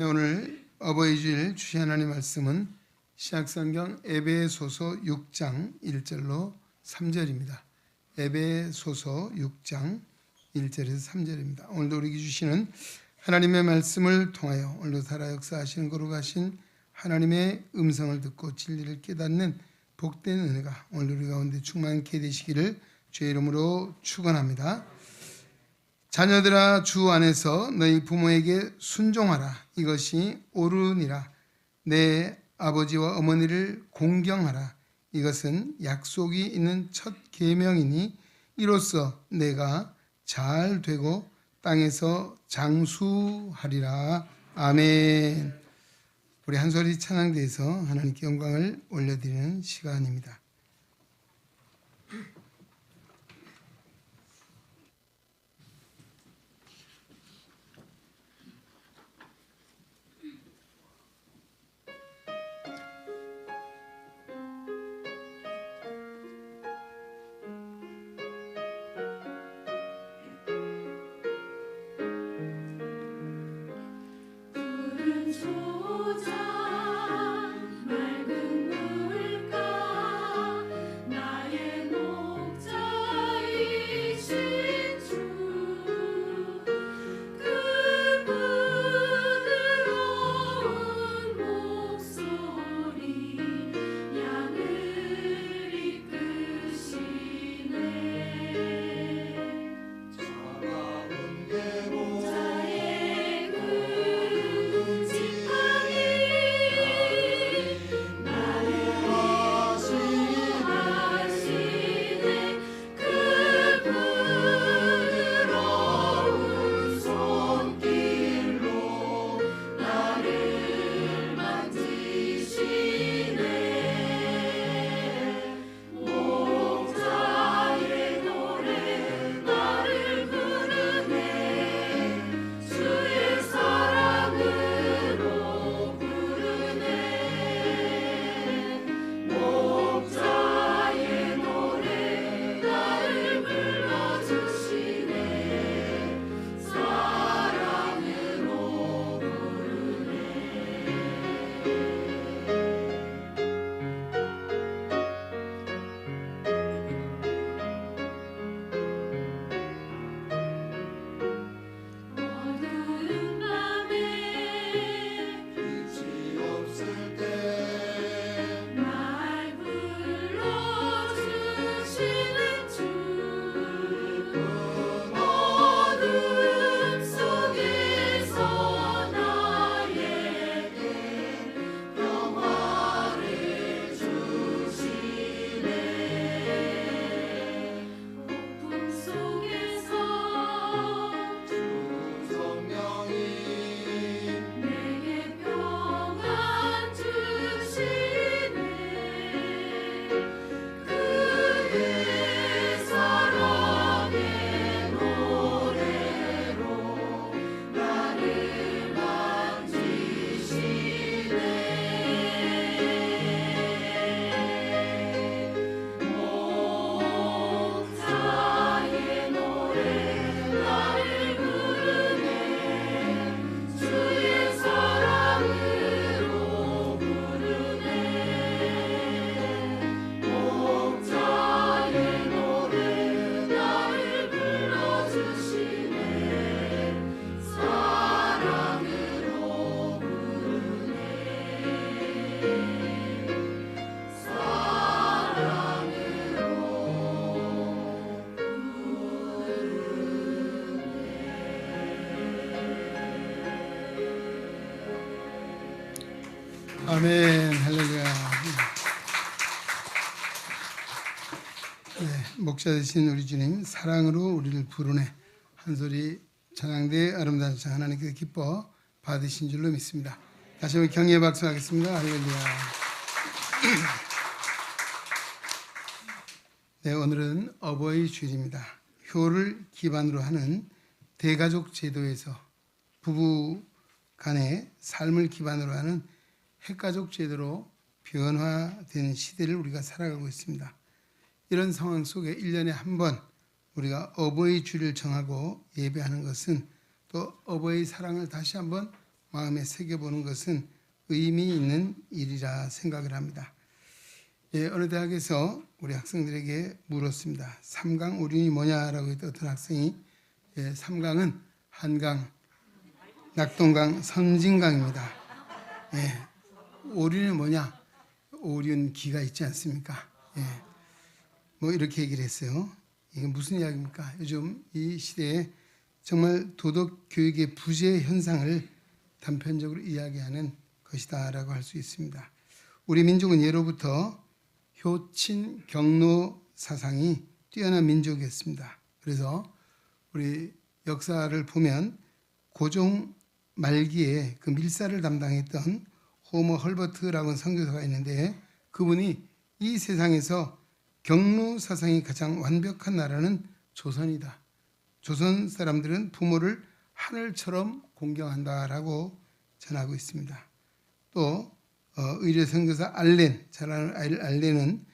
오늘 어버이 주일 주시 하나님 말씀은 시약성경 에베소서 6장 1절로 3절입니다. 에베소서 6장 1절에서 3절입니다. 오늘도 우리에게 주시는 하나님의 말씀을 통하여 오늘도 살아 역사하시는 거룩하신 하나님의 음성을 듣고 진리를 깨닫는 복된 은혜가 오늘 우리 가운데 충만케 되시기를 주의 이름으로 축원합니다. 자녀들아, 주 안에서 너희 부모에게 순종하라. 이것이 옳으니라. 내 아버지와 어머니를 공경하라. 이것은 약속이 있는 첫 계명이니 이로써 내가 잘 되고 땅에서 장수하리라. 아멘. 우리 한 소리 찬양대에서 하나님께 영광을 올려드리는 시간입니다. 아멘. 할렐루야. 목자 되신 우리 주님, 사랑으로 우리를 부르네. 한 소리 찬양대 아름다운 찬양 하나님께서 기뻐 받으신 줄로 믿습니다. 다시 한번 격려의 박수 하겠습니다. 할렐루야. 네, 오늘은 어버이 주일입니다. 효를 기반으로 하는 대가족 제도에서 부부 간의 삶을 기반으로 하는 핵가족 제도로 변화되는 시대를 우리가 살아가고 있습니다. 이런 상황 속에 1년에 한 번 우리가 어버이 주일을 정하고 예배하는 것은 또 어버이 사랑을 다시 한번 마음에 새겨보는 것은 의미 있는 일이라 생각을 합니다. 어느 대학에서 우리 학생들에게 물었습니다. 삼강 오륜이 뭐냐라고 했더니 어떤 학생이 삼강은 한강, 낙동강, 섬진강입니다. 오륜이 뭐냐? 오륜기가 있지 않습니까? 뭐 이렇게 얘기를 했어요. 이게 무슨 이야기입니까? 요즘 이 시대에 정말 도덕 교육의 부재 현상을 단편적으로 이야기하는 것이다라고 할 수 있습니다. 우리 민족은 예로부터 효친 경로 사상이 뛰어난 민족이었습니다. 그래서 우리 역사를 보면 고종 말기에 그 밀사를 담당했던 호머 헐버트라고 하는 선교사가 있는데 그분이 이 세상에서 경로 사상이 가장 완벽한 나라는 조선이다. 조선 사람들은 부모를 하늘처럼 공경한다라고 전하고 있습니다. 또 의료 선교사 알렌, 잘 아는 알렌은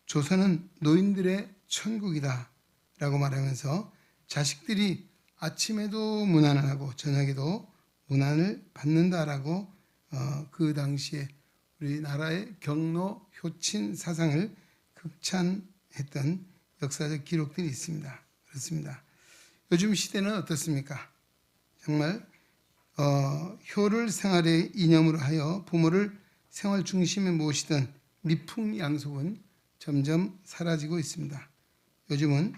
조선은 노인들의 천국이다라고 말하면서 자식들이 아침에도 문안을 하고 저녁에도 문안을 받는다라고 그 당시에 우리나라의 경로 효친 사상을 극찬했던 역사적 기록들이 있습니다. 그렇습니다. 요즘 시대는 어떻습니까? 정말 효를 생활의 이념으로 하여 부모를 생활 중심에 모시던 미풍양속은 점점 사라지고 있습니다. 요즘은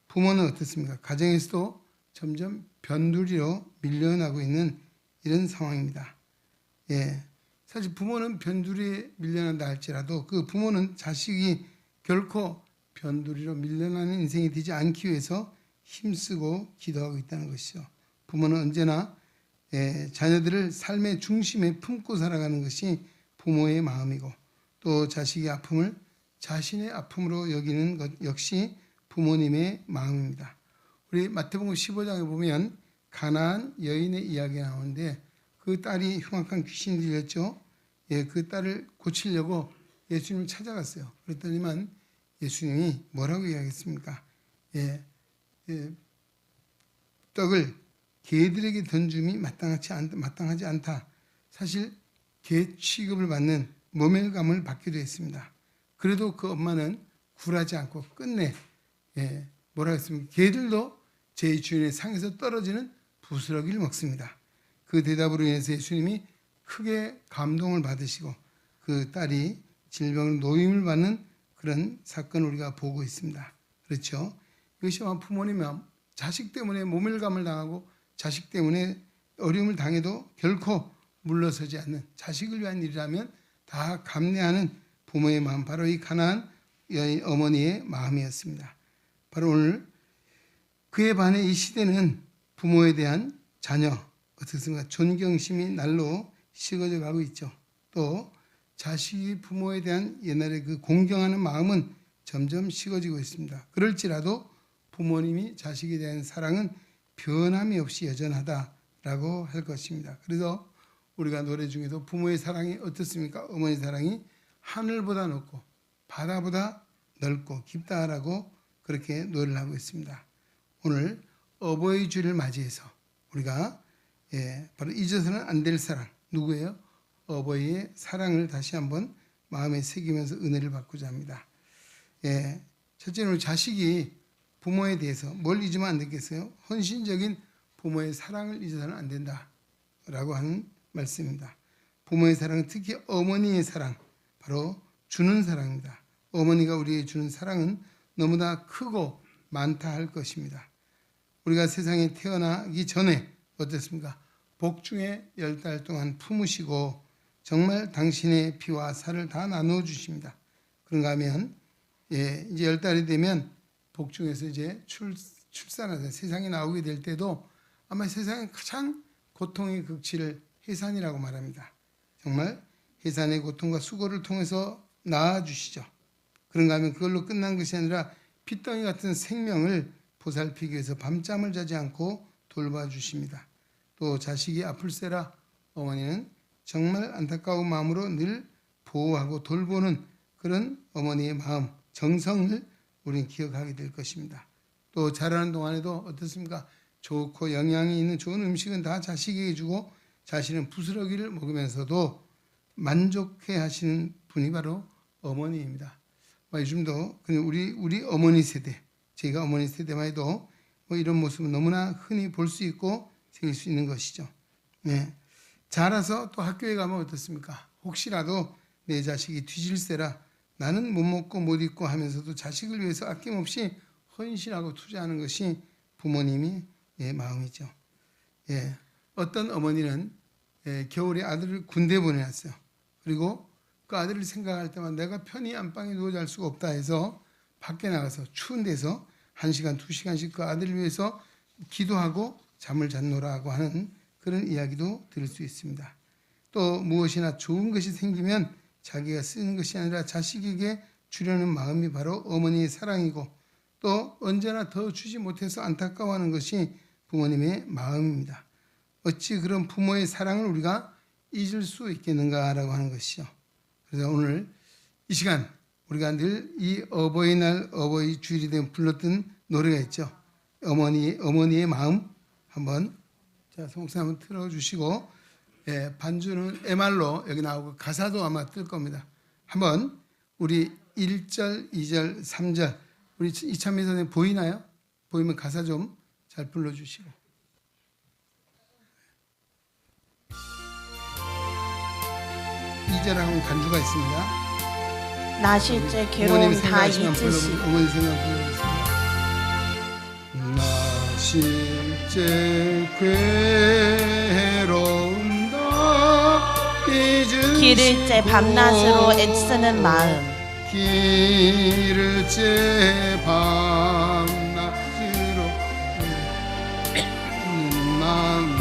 부모는 어떻습니까? 가정에서도 점점 변두리로 밀려나고 있는 이런 상황입니다. 사실 부모는 변두리에 밀려난다 할지라도 그 부모는 자식이 결코 변두리로 밀려나는 인생이 되지 않기 위해서 힘쓰고 기도하고 있다는 것이죠. 부모는 언제나 자녀들을 삶의 중심에 품고 살아가는 것이 부모의 마음이고 또 자식의 아픔을 자신의 아픔으로 여기는 것 역시 부모님의 마음입니다. 우리 마태복음 15장에 보면 가나안 여인의 이야기가 나오는데 그 딸이 흉악한 귀신이 들렸죠. 그 딸을 고치려고 예수님을 찾아갔어요. 그랬더니만 예수님이 뭐라고 이야기했습니까? 떡을 개들에게 던줌이 마땅하지 않다. 사실 개 취급을 받는 모멸감을 받기도 했습니다. 그래도 그 엄마는 굴하지 않고 끝내 뭐라고 했습니까? 개들도 제 주인의 상에서 떨어지는 부스러기를 먹습니다. 그 대답으로 인해서 예수님이 크게 감동을 받으시고 그 딸이 질병으로 노임을 받는 그런 사건을 우리가 보고 있습니다. 그렇죠? 이것이 부모님이 자식 때문에 모멸감을 당하고 자식 때문에 어려움을 당해도 결코 물러서지 않는 자식을 위한 일이라면 다 감내하는 부모의 마음, 바로 이 가나안 여인 어머니의 마음이었습니다. 바로 오늘 그에 반해 이 시대는 부모에 대한 자녀 어떻습니까? 존경심이 날로 식어져 가고 있죠. 또 자식이 부모에 대한 옛날에 그 공경하는 마음은 점점 식어지고 있습니다. 그럴지라도 부모님이 자식에 대한 사랑은 변함이 없이 여전하다라고 할 것입니다. 그래서 우리가 노래 중에도 부모의 사랑이 어떻습니까? 어머니 사랑이 하늘보다 높고 바다보다 넓고 깊다라고 그렇게 노래를 하고 있습니다. 오늘 어버이 주를 맞이해서 우리가 바로 잊어서는 안 될 사랑, 누구예요? 어버이의 사랑을 다시 한번 마음에 새기면서 은혜를 받고자 합니다. 첫째는 우리 자식이 부모에 대해서 뭘 잊으면 안 되겠어요? 헌신적인 부모의 사랑을 잊어서는 안 된다라고 하는 말씀입니다. 부모의 사랑은 특히 어머니의 사랑, 바로 주는 사랑입니다. 어머니가 우리에게 주는 사랑은 너무나 크고 많다 할 것입니다. 우리가 세상에 태어나기 전에 어떻습니까? 복중에 10달 동안 품으시고 정말 당신의 피와 살을 다 나누어 주십니다. 그런가 하면 이제 10달이 되면 복중에서 이제 출산하자 세상에 나오게 될 때도 아마 세상에 가장 고통의 극치를 해산이라고 말합니다. 정말 해산의 고통과 수고를 통해서 낳아주시죠. 그런가 하면 그걸로 끝난 것이 아니라 핏덩이 같은 생명을 보살피기 위해서 밤잠을 자지 않고 돌봐주십니다. 또 자식이 아플세라 어머니는 정말 안타까운 마음으로 늘 보호하고 돌보는 그런 어머니의 마음, 정성을 우리는 기억하게 될 것입니다. 또 자라는 동안에도 어떻습니까? 좋고 영양이 있는 좋은 음식은 다 자식에게 주고 자신은 부스러기를 먹으면서도 만족해 하시는 분이 바로 어머니입니다. 요즘도 그냥 우리 어머니 세대, 제가 어머니 세대만 해도 이런 모습은 너무나 흔히 볼 수 있고 생길 수 있는 것이죠. 네. 자라서 또 학교에 가면 어떻습니까? 혹시라도 내 자식이 뒤질세라 나는 못 먹고 못 입고 하면서도 자식을 위해서 아낌없이 헌신하고 투자하는 것이 부모님의 마음이죠. 예. 어떤 어머니는 겨울에 아들을 군대 보내놨어요. 그리고 그 아들을 생각할 때만 내가 편히 안방에 누워 잘 수가 없다 해서 밖에 나가서 추운 데서 1시간, 2시간씩 그 아들을 위해서 기도하고 잠을 잤노라고 하는 그런 이야기도 들을 수 있습니다. 또 무엇이나 좋은 것이 생기면 자기가 쓰는 것이 아니라 자식에게 주려는 마음이 바로 어머니의 사랑이고 또 언제나 더 주지 못해서 안타까워하는 것이 부모님의 마음입니다. 어찌 그런 부모의 사랑을 우리가 잊을 수 있겠는가라고 하는 것이죠. 그래서 오늘 이 시간 우리가 늘 이 어버이날 어버이 주일이 되면 불렀던 노래가 있죠. 어머니의 마음 한번 성목사 한번 틀어주시고 반주는 MR로 여기 나오고 가사도 아마 뜰 겁니다. 한번 우리 1절, 2절, 3절 우리 이찬미 선생님 보이나요? 보이면 가사 좀 잘 불러주시고 2절하고는 간주가 있습니다. 나 실제 괴로움 다 잊으시 어머니 생각 불러주겠습니다. 나 실제 괴로움 다 잊으시고 길을째 밤낮으로 애쓰는 마음 길을째 밤낮으로 마음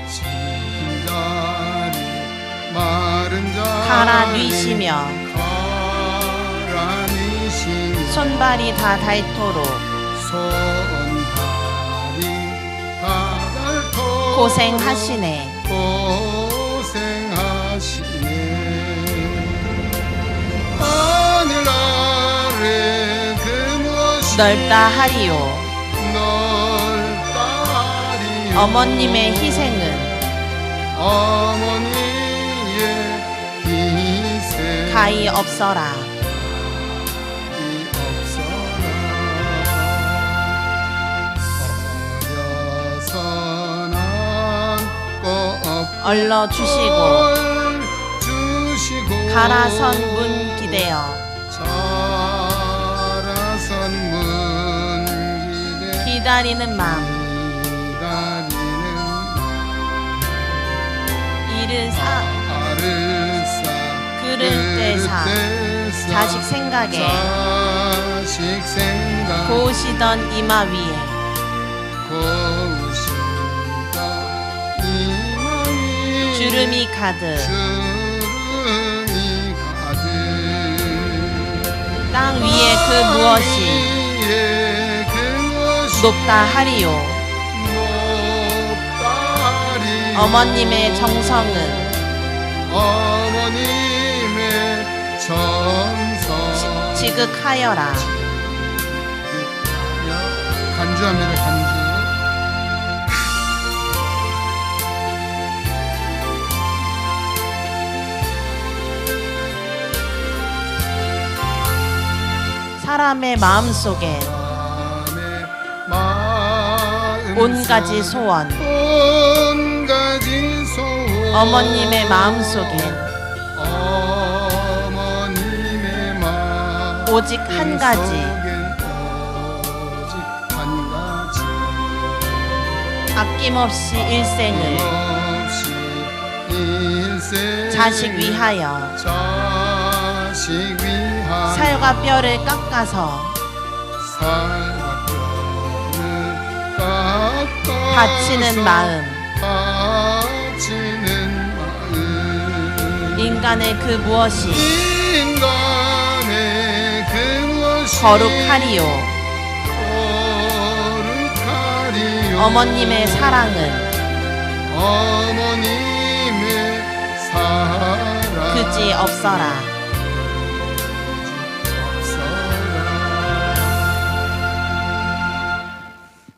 지금 자리 마른 자리 갈아 뉘시며 손발이 다 닳도록 고생하시네 하늘 아래 그 무엇이 넓다 하리요 넓다 하리요 어머님의 희생은 어머니의 희생 가히 없어라 얼러 주시고 가라선 문 기대어 기다리는 마음 이를 사 그를 때사 자식 생각에 고우시던 이마 위에 주름이 가득 땅 위에 그 무엇이 높다 하리요 어머님의 정성은 지극하여라 간주합니다. 간주 사람의 마음속엔 온 가지 소원 어머님의 마음속엔 오직 한 가지 아낌없이 일생을 자식 위하여 살과 뼈를 깎아서 바치는 마음 인간의 그 무엇이 거룩하리요 어머님의 사랑은 그지 없어라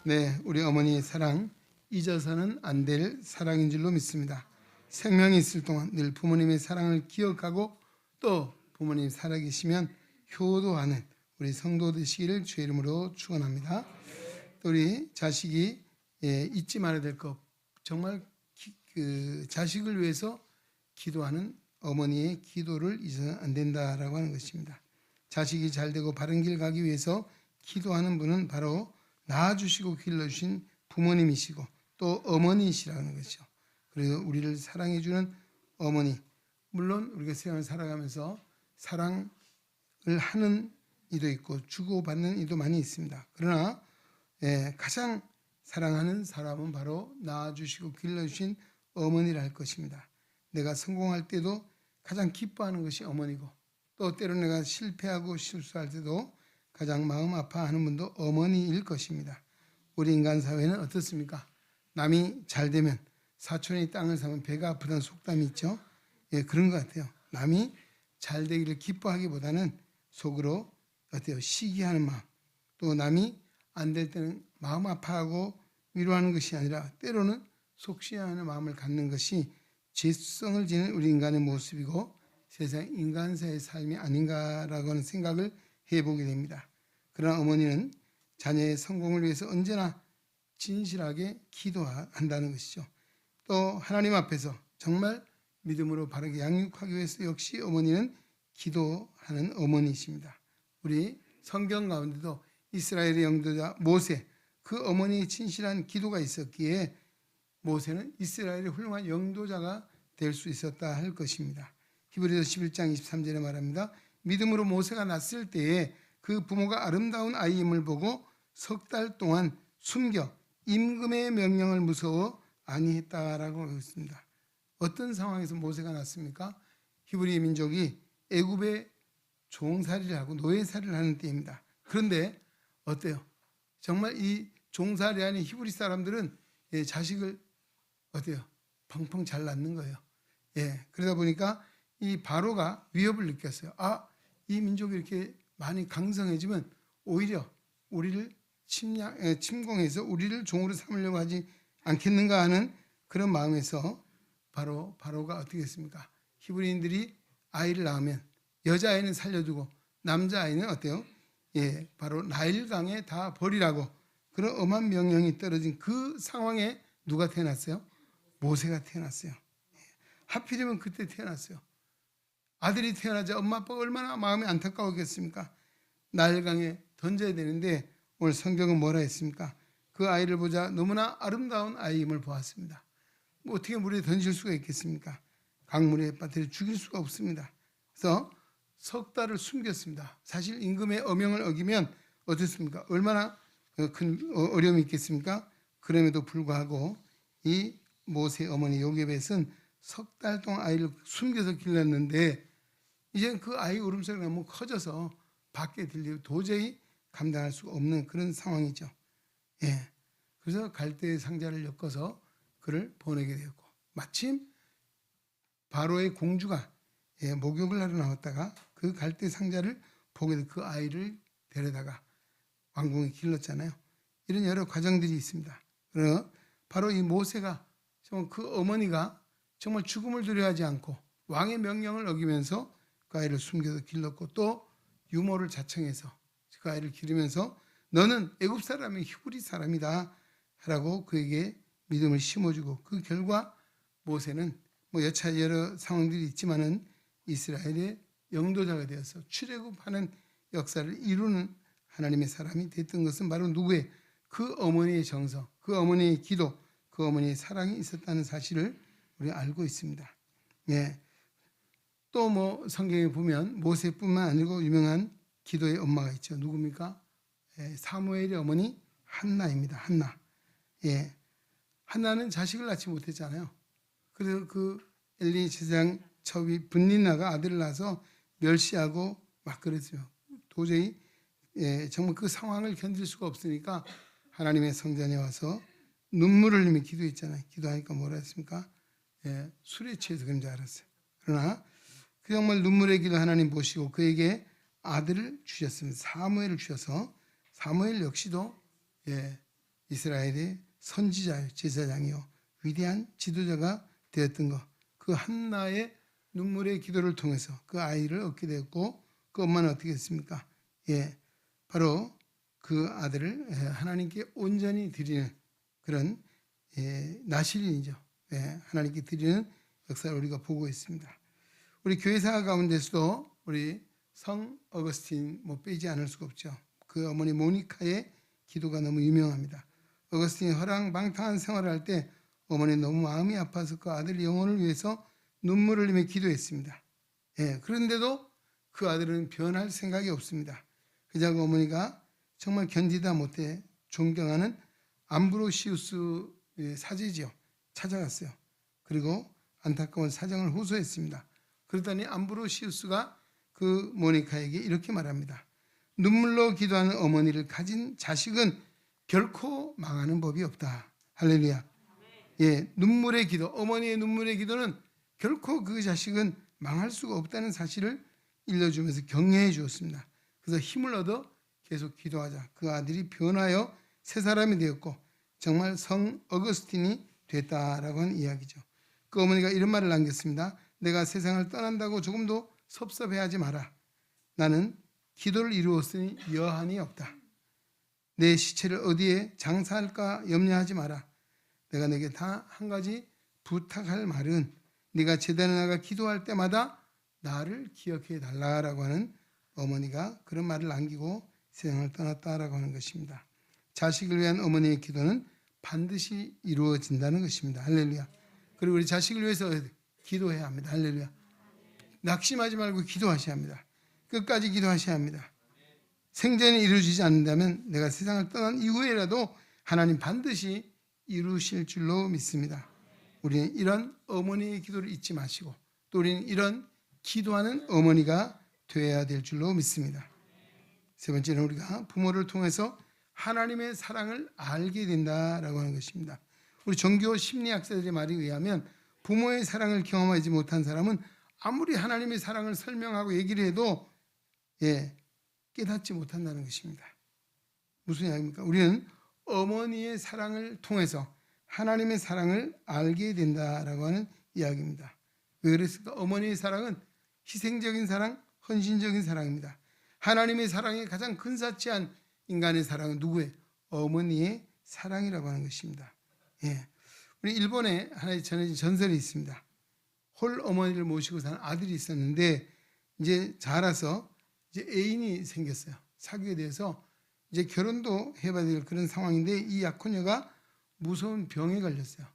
네, 우리 어머니의 사랑 잊어서는 안 될 사랑인 줄로 믿습니다. 생명이 있을 동안 늘 부모님의 사랑을 기억하고 또 부모님 살아계시면 효도하는 우리 성도 되시기를 주의 이름으로 축원합니다. 또 우리 자식이 잊지 말아야 될 것, 정말 그 자식을 위해서 기도하는 어머니의 기도를 잊어서는 안 된다라고 하는 것입니다. 자식이 잘되고 바른 길 가기 위해서 기도하는 분은 바로 낳아주시고 길러주신 부모님이시고 또 어머니이시라는 것이죠. 그래서 우리를 사랑해주는 어머니, 물론 우리가 세상을 살아가면서 사랑을 하는 이도 있고 주고받는 이도 많이 있습니다. 그러나 가장 사랑하는 사람은 바로 낳아주시고 길러주신 어머니라 할 것입니다. 내가 성공할 때도 가장 기뻐하는 것이 어머니고 또 때로 내가 실패하고 실수할 때도 가장 마음 아파하는 분도 어머니일 것입니다. 우리 인간 사회는 어떻습니까? 남이 잘 되면 사촌이 땅을 사면 배가 아프다는 속담이 있죠. 그런 것 같아요. 남이 잘 되기를 기뻐하기보다는 속으로 어때요? 시기하는 마음. 또 남이 안 될 때는 마음 아파하고 위로하는 것이 아니라 때로는 속시하는 마음을 갖는 것이 죄성을 지닌 우리 인간의 모습이고 세상 인간사의 삶이 아닌가라고 하는 생각을 해보게 됩니다. 그러나 어머니는 자녀의 성공을 위해서 언제나 진실하게 기도한다는 것이죠. 또 하나님 앞에서 정말 믿음으로 바르게 양육하기 위해서 역시 어머니는 기도하는 어머니이십니다. 우리 성경 가운데도 이스라엘의 영도자 모세, 그 어머니의 진실한 기도가 있었기에 모세는 이스라엘의 훌륭한 영도자가 될 수 있었다 할 것입니다. 히브리서 11장 23절에 말합니다. 믿음으로 모세가 났을 때에 그 부모가 아름다운 아이임을 보고 석 달 동안 숨겨 임금의 명령을 무서워 아니했다라고 하고 있습니다. 어떤 상황에서 모세가 났습니까? 히브리 민족이 애굽의 종살이를 하고 노예살이를 하는 때입니다. 그런데 어때요? 정말 이 종살이 하는 히브리 사람들은 자식을 어때요? 펑펑 잘 낳는 거예요. 그러다 보니까 이 바로가 위협을 느꼈어요. 이 민족이 이렇게 많이 강성해지면 오히려 우리를 침공해서 우리를 종으로 삼으려고 하지 않겠는가 하는 그런 마음에서 바로가 어떻게 했습니까? 히브리인들이 아이를 낳으면 여자아이는 살려두고 남자아이는 어때요? 바로 나일강에 다 버리라고 그런 엄한 명령이 떨어진 그 상황에 누가 태어났어요? 모세가 태어났어요. 하필이면 그때 태어났어요. 아들이 태어나자 엄마 아빠가 얼마나 마음이 안타까웠겠습니까? 나일강에 던져야 되는데 오늘 성경은 뭐라 했습니까? 그 아이를 보자 너무나 아름다운 아이임을 보았습니다. 어떻게 물에 던질 수가 있겠습니까? 강물에 빠뜨려 죽일 수가 없습니다. 그래서 석 달을 숨겼습니다. 사실 임금의 어명을 어기면 어떻습니까? 얼마나 큰 어려움이 있겠습니까? 그럼에도 불구하고 이 모세 어머니 요게벳은 석 달 동안 아이를 숨겨서 길렀는데 이제 그 아이 울음소리가 너무 커져서 밖에 들리고 도저히 감당할 수가 없는 그런 상황이죠. 그래서 갈대의 상자를 엮어서 그를 보내게 되었고 마침 바로의 공주가 목욕을 하러 나왔다가 그 갈대 상자를 보게 돼 그 아이를 데려다가 왕궁에 길렀잖아요. 이런 여러 과정들이 있습니다. 그래서 바로 이 모세가 정말 그 어머니가 정말 죽음을 두려워하지 않고 왕의 명령을 어기면서 그 아이를 숨겨서 길렀고 또 유모를 자청해서 그 아이를 기르면서 너는 애굽 사람이 히브리 사람이다 라고 그에게 믿음을 심어주고 그 결과 모세는 여차 여러 상황들이 있지만은 이스라엘의 영도자가 되어서 출애굽하는 역사를 이루는 하나님의 사람이 됐던 것은 바로 누구의 그 어머니의 정성, 그 어머니의 기도, 그 어머니의 사랑이 있었다는 사실을 우리가 알고 있습니다. 또 성경에 보면 모세뿐만 아니고 유명한 기도의 엄마가 있죠. 누굽니까? 사무엘의 어머니 한나입니다. 한나. 한나는 자식을 낳지 못했잖아요. 그래서 그 엘리 제사장 첩이 분린나가 아들을 낳아서 멸시하고 막 그랬어요. 도저히 정말 그 상황을 견딜 수가 없으니까 하나님의 성전에 와서 눈물을 흘리며 기도했잖아요. 기도하니까 뭐라 했습니까? 술에 취해서 그런 줄 알았어요. 그러나 그 정말 눈물의 기도 하나님 보시고 그에게 아들을 주셨습니다. 사무엘을 주셔서 사무엘 역시도 이스라엘의 선지자요, 제사장이요, 위대한 지도자가 되었던 것. 그 한나의 눈물의 기도를 통해서 그 아이를 얻게 되었고, 그 엄마는 어떻게 했습니까? 바로 그 아들을 하나님께 온전히 드리는 그런 나실인이죠. 하나님께 드리는 역사를 우리가 보고 있습니다. 우리 교회사 가운데서도 우리 성 어거스틴 빼지 않을 수가 없죠. 그 어머니 모니카의 기도가 너무 유명합니다. 어거스틴이 허랑방탕한 생활을 할 때 어머니 너무 마음이 아파서 그 아들 영혼을 위해서 눈물을 흘리며 기도했습니다. 그런데도 그 아들은 변할 생각이 없습니다. 그자 그 어머니가 정말 견디다 못해 존경하는 암브로시우스 사제지요. 찾아갔어요. 그리고 안타까운 사정을 호소했습니다. 그러더니 암브로시우스가 그 모니카에게 이렇게 말합니다. 눈물로 기도하는 어머니를 가진 자식은 결코 망하는 법이 없다. 할렐루야. 눈물의 기도, 어머니의 눈물의 기도는 결코 그 자식은 망할 수가 없다는 사실을 일러주면서 격려해 주었습니다. 그래서 힘을 얻어 계속 기도하자. 그 아들이 변하여 새 사람이 되었고 정말 성 어거스틴이 됐다라고 하는 이야기죠. 그 어머니가 이런 말을 남겼습니다. 내가 세상을 떠난다고 조금도 섭섭해하지 마라. 나는 기도를 이루었으니 여한이 없다. 내 시체를 어디에 장사할까 염려하지 마라. 내가 내게 다 한 가지 부탁할 말은 네가 제단에 나가 기도할 때마다 나를 기억해 달라라고 하는 어머니가 그런 말을 남기고 세상을 떠났다라고 하는 것입니다. 자식을 위한 어머니의 기도는 반드시 이루어진다는 것입니다. 할렐루야. 그리고 우리 자식을 위해서 기도해야 합니다. 할렐루야. 낙심하지 말고 기도하셔야 합니다. 끝까지 기도하셔야 합니다. 생전에 이루어지지 않는다면 내가 세상을 떠난 이후에라도 하나님 반드시 이루실 줄로 믿습니다. 우리는 이런 어머니의 기도를 잊지 마시고 또 우리는 이런 기도하는 어머니가 되어야 될 줄로 믿습니다. 세 번째는 우리가 부모를 통해서 하나님의 사랑을 알게 된다라고 하는 것입니다. 우리 종교 심리학자들의 말에 의하면 부모의 사랑을 경험하지 못한 사람은 아무리 하나님의 사랑을 설명하고 얘기를 해도 깨닫지 못한다는 것입니다. 무슨 이야기입니까? 우리는 어머니의 사랑을 통해서 하나님의 사랑을 알게 된다라고 하는 이야기입니다. 왜 그랬을까? 어머니의 사랑은 희생적인 사랑, 헌신적인 사랑입니다. 하나님의 사랑에 가장 근사치한 인간의 사랑은 누구예요? 어머니의 사랑이라고 하는 것입니다. 우리 일본에 하나의 전해진 전설이 있습니다. 홀 어머니를 모시고 사는 아들이 있었는데 이제 자라서 이제 애인이 생겼어요. 사귀게 돼서 이제 결혼도 해봐야 될 그런 상황인데 이 약혼녀가 무서운 병에 걸렸어요.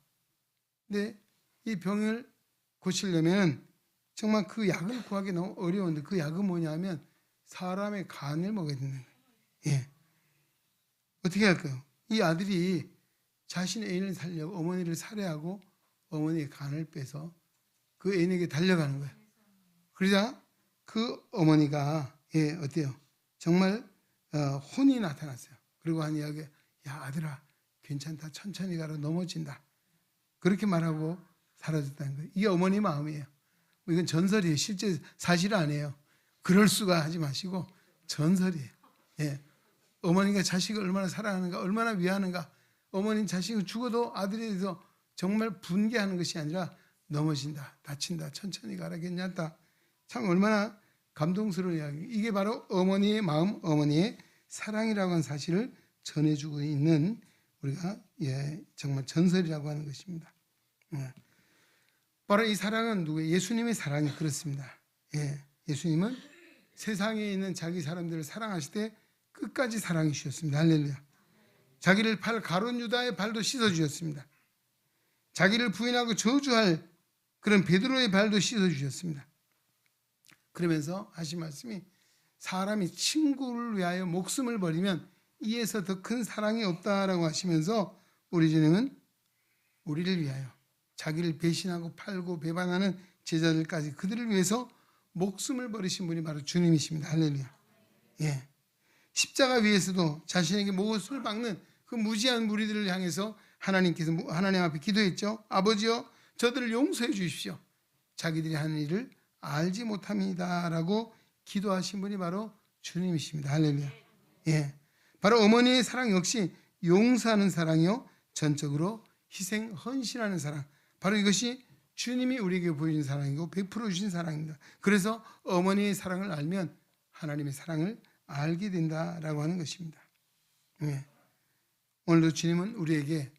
근데 이 병을 고치려면 정말 그 약을 구하기 너무 어려운데 그 약은 뭐냐면 사람의 간을 먹어야 되는 거예요. 어떻게 할까요? 이 아들이 자신의 애인을 살려고 어머니를 살해하고 어머니의 간을 빼서 그 애인에게 달려가는 거예요. 그러자 그 어머니가 어때요? 정말 혼이 나타났어요. 그리고 한 이야기, 야 아들아 괜찮다, 천천히 가라, 넘어진다. 그렇게 말하고 사라졌다는 거예요. 이게 어머니 마음이에요. 이건 전설이에요. 실제 사실 아니에요. 그럴 수가 하지 마시고 전설이에요. 어머니가 자식을 얼마나 사랑하는가, 얼마나 위하는가. 어머니는 자식이 죽어도 아들에 대해서 정말 분개하는 것이 아니라 넘어진다, 다친다, 천천히 가라, 괜찮다. 참 얼마나 감동스러운 이야기. 이게 바로 어머니의 마음, 어머니의 사랑이라고 하는 사실을 전해주고 있는 우리가 정말 전설이라고 하는 것입니다. 바로 이 사랑은 누구예요? 예수님의 사랑이 그렇습니다. 예수님은 세상에 있는 자기 사람들을 사랑하실 때 끝까지 사랑해 주셨습니다. 할렐루야. 자기를 팔 가룟 유다의 발도 씻어 주셨습니다. 자기를 부인하고 저주할 그런 베드로의 발도 씻어 주셨습니다. 그러면서 하신 말씀이 사람이 친구를 위하여 목숨을 버리면 이에서 더 큰 사랑이 없다라고 하시면서 우리 주님은 우리를 위하여 자기를 배신하고 팔고 배반하는 제자들까지 그들을 위해서 목숨을 버리신 분이 바로 주님이십니다. 할렐루야. 십자가 위에서도 자신에게 못을 박는 그 무지한 무리들을 향해서 하나님께서 하나님 앞에 기도했죠. 아버지여 저들을 용서해 주십시오. 자기들이 하는 일을 알지 못합니다라고 기도하신 분이 바로 주님이십니다. 할렐루야. 바로 어머니의 사랑 역시 용서하는 사랑이요 전적으로 희생, 헌신하는 사랑. 바로 이것이 주님이 우리에게 보여준 사랑이고 베풀어 주신 사랑입니다. 그래서 어머니의 사랑을 알면 하나님의 사랑을 알게 된다라고 하는 것입니다. 네. 오늘도 주님은 우리에게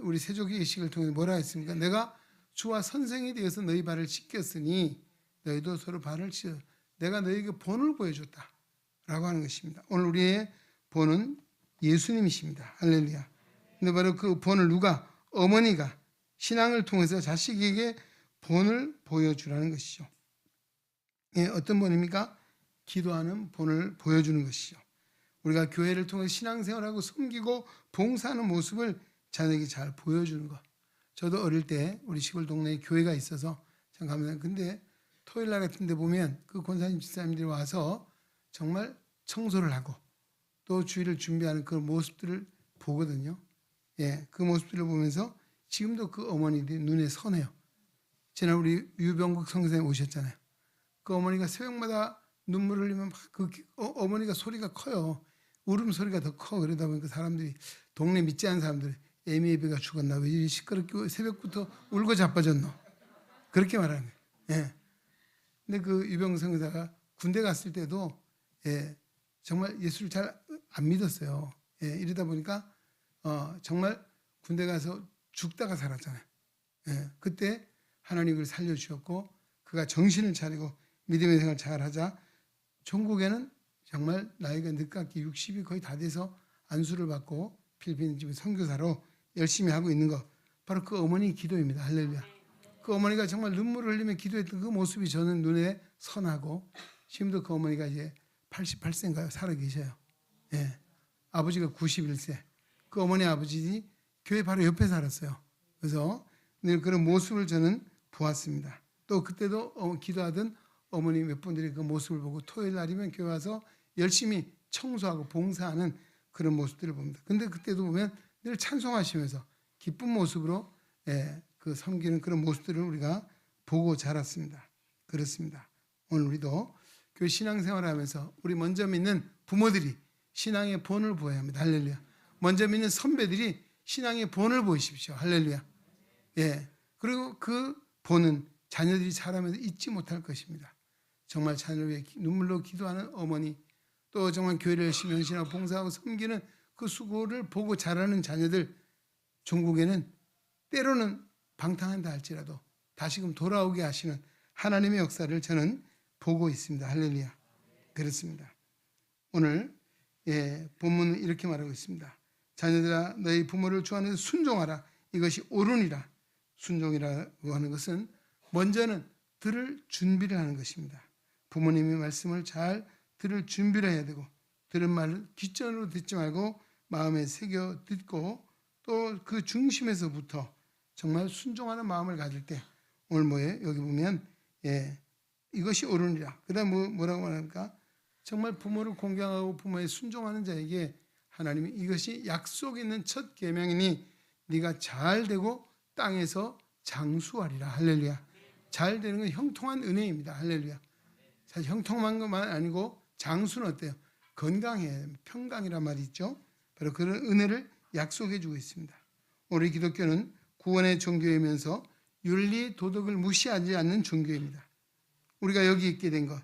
우리 세족의 의식을 통해 뭐라 했습니까? 내가 주와 선생이 되어서 너희 발을 씻겼으니 너희도 서로 발을 씻어. 내가 너희에게 본을 보여줬다 라고 하는 것입니다. 오늘 우리의 본은 예수님이십니다. 할렐루야. 근데 바로 그 본을 누가? 어머니가 신앙을 통해서 자식에게 본을 보여주라는 것이죠. 예, 어떤 본입니까? 기도하는 본을 보여주는 것이죠. 우리가 교회를 통해 신앙생활하고 섬기고 봉사하는 모습을 자녀에게 잘 보여주는 것. 저도 어릴 때 우리 시골 동네에 교회가 있어서 잠깐만, 근데 토요일 날 같은 데 보면 그 권사님 집사님들이 와서 정말 청소를 하고 또 주일을 준비하는 그 모습들을 보거든요. 예, 그 모습들을 보면서 지금도 그 어머니들이 눈에 선해요. 지난 우리 유병국 선생님 오셨잖아요. 그 어머니가 새벽마다 눈물을 흘리면 막 어머니가 소리가 커요. 울음소리가 더 커. 그러다 보니까 사람들이, 동네 믿지 않은 사람들이 애미애비가 죽었나, 왜 이리 시끄럽게 새벽부터 울고 자빠졌노, 그렇게 말하는 거예요. 예. 근데 그 유병국 선생사가 군대 갔을 때도 정말 예수를 잘 안 믿었어요. 이러다 보니까 정말 군대 가서 죽다가 살았잖아요. 그때 하나님이 그를 살려주셨고 그가 정신을 차리고 믿음의 생활을 잘하자 전국에는 정말 나이가 늦깎이 60이 거의 다 돼서 안수를 받고 필리핀 집에 선교사로 열심히 하고 있는 거, 바로 그 어머니 기도입니다. 할렐루야. 그 어머니가 정말 눈물을 흘리며 기도했던 그 모습이 저는 눈에 선하고, 지금도 그 어머니가 이제 88세인가요? 살아 계셔요. 아버지가 91세. 그 어머니 아버지 교회 바로 옆에 살았어요. 그래서 늘 그런 모습을 저는 보았습니다. 또 그때도 기도하던 어머니 몇 분들이 그 모습을 보고 토요일 날이면 교회 와서 열심히 청소하고 봉사하는 그런 모습들을 봅니다. 근데 그때도 보면 늘 찬송하시면서 기쁜 모습으로 그 섬기는 그런 모습들을 우리가 보고 자랐습니다. 그렇습니다. 오늘 우리도 교회 신앙생활을 하면서 우리 먼저 믿는 부모들이 신앙의 본을 보여야 합니다. 할렐루야. 먼저 믿는 선배들이 신앙의 본을 보이십시오. 할렐루야. 그리고 그 본은 자녀들이 자라면서 잊지 못할 것입니다. 정말 자녀를 위해 눈물로 기도하는 어머니, 또 정말 교회를 열심히 헌신하고 봉사하고 섬기는 그 수고를 보고 자라는 자녀들, 종국에는 때로는 방탕한다 할지라도 다시금 돌아오게 하시는 하나님의 역사를 저는 보고 있습니다. 할렐루야. 그렇습니다. 오늘 본문은 이렇게 말하고 있습니다. 자녀들아, 너희 부모를 주 안에서 순종하라. 이것이 옳으니라. 순종이라고 하는 것은 먼저는 들을 준비를 하는 것입니다. 부모님의 말씀을 잘 들을 준비를 해야 되고, 들은 말을 귓전으로 듣지 말고 마음에 새겨 듣고, 또 그 중심에서부터 정말 순종하는 마음을 가질 때, 오늘 뭐예요? 여기 보면 이것이 옳으니라. 그 다음 뭐라고 말합니까? 정말 부모를 공경하고 부모에 순종하는 자에게 하나님이 이것이 약속 있는 첫 계명이니 네가 잘 되고 땅에서 장수하리라. 할렐루야. 잘 되는 건 형통한 은혜입니다. 할렐루야. 사실 형통한 것만 아니고 장수는 어때요? 건강해, 평강이란 말이 있죠. 바로 그런 은혜를 약속해 주고 있습니다. 우리 기독교는 구원의 종교이면서 윤리 도덕을 무시하지 않는 종교입니다. 우리가 여기 있게 된 것,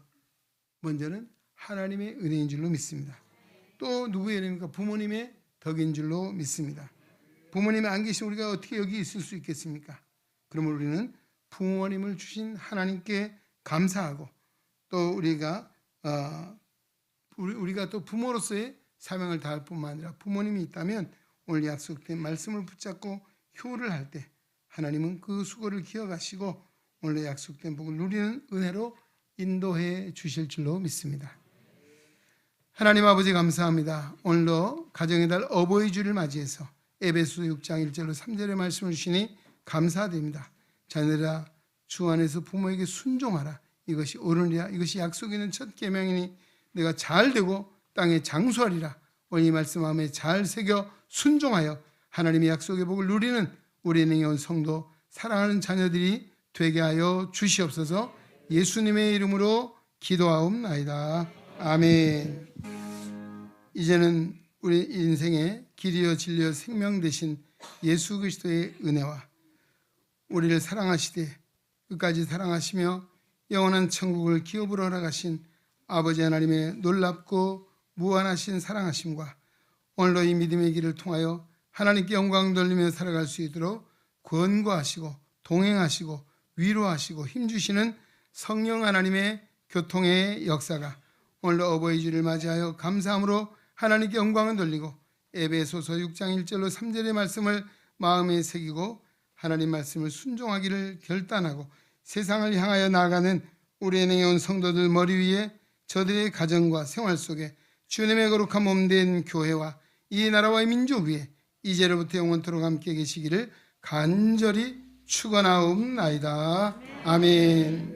먼저는 하나님의 은혜인 줄로 믿습니다. 또 누구의 은혜입니까? 부모님의 덕인 줄로 믿습니다. 부모님이 안 계시면 우리가 어떻게 여기 있을 수 있겠습니까? 그러면 우리는 부모님을 주신 하나님께 감사하고, 또 우리가 또 부모로서의 사명을 다할 뿐만 아니라 부모님이 있다면 오늘 약속된 말씀을 붙잡고 효를 할 때 하나님은 그 수고를 기억하시고 오늘 약속된 복을 누리는 은혜로 인도해 주실 줄로 믿습니다. 하나님 아버지 감사합니다. 오늘도 가정의 달 어버이 주를 맞이해서 에베소 6장 1절로 3절의 말씀을 주시니 감사드립니다. 자녀들아, 주 안에서 부모에게 순종하라. 이것이 옳으니라. 이것이 약속 있는 첫 계명이니 내가 잘 되고 땅에 장수하리라. 오늘 이 말씀 마음에 잘 새겨 순종하여 하나님의 약속의 복을 누리는 우리 은행에 온 성도, 사랑하는 자녀들이 되게 하여 주시옵소서. 예수님의 이름으로 기도하옵나이다. 아멘. 이제는 우리 인생의 길이요 진리요 생명 되신 예수 그리스도의 은혜와 우리를 사랑하시되 끝까지 사랑하시며 영원한 천국을 기업으로 허락하신 아버지 하나님의 놀랍고 무한하신 사랑하심과 오늘도 이 믿음의 길을 통하여 하나님께 영광 돌리며 살아갈 수 있도록 권고하시고 동행하시고 위로하시고 힘주시는 성령 하나님의 교통의 역사가 오늘도 어버이 주를 맞이하여 감사함으로 하나님께 영광을 돌리고 에베소서 6장 1절로 3절의 말씀을 마음에 새기고 하나님 말씀을 순종하기를 결단하고 세상을 향하여 나아가는 우리 은행에 온 성도들 머리 위에 저들의 가정과 생활 속에 주님의 거룩한 몸된 교회와 이 나라와의 민족 위에 이제로부터 영원토록 함께 계시기를 간절히 축원하옵나이다. 아멘.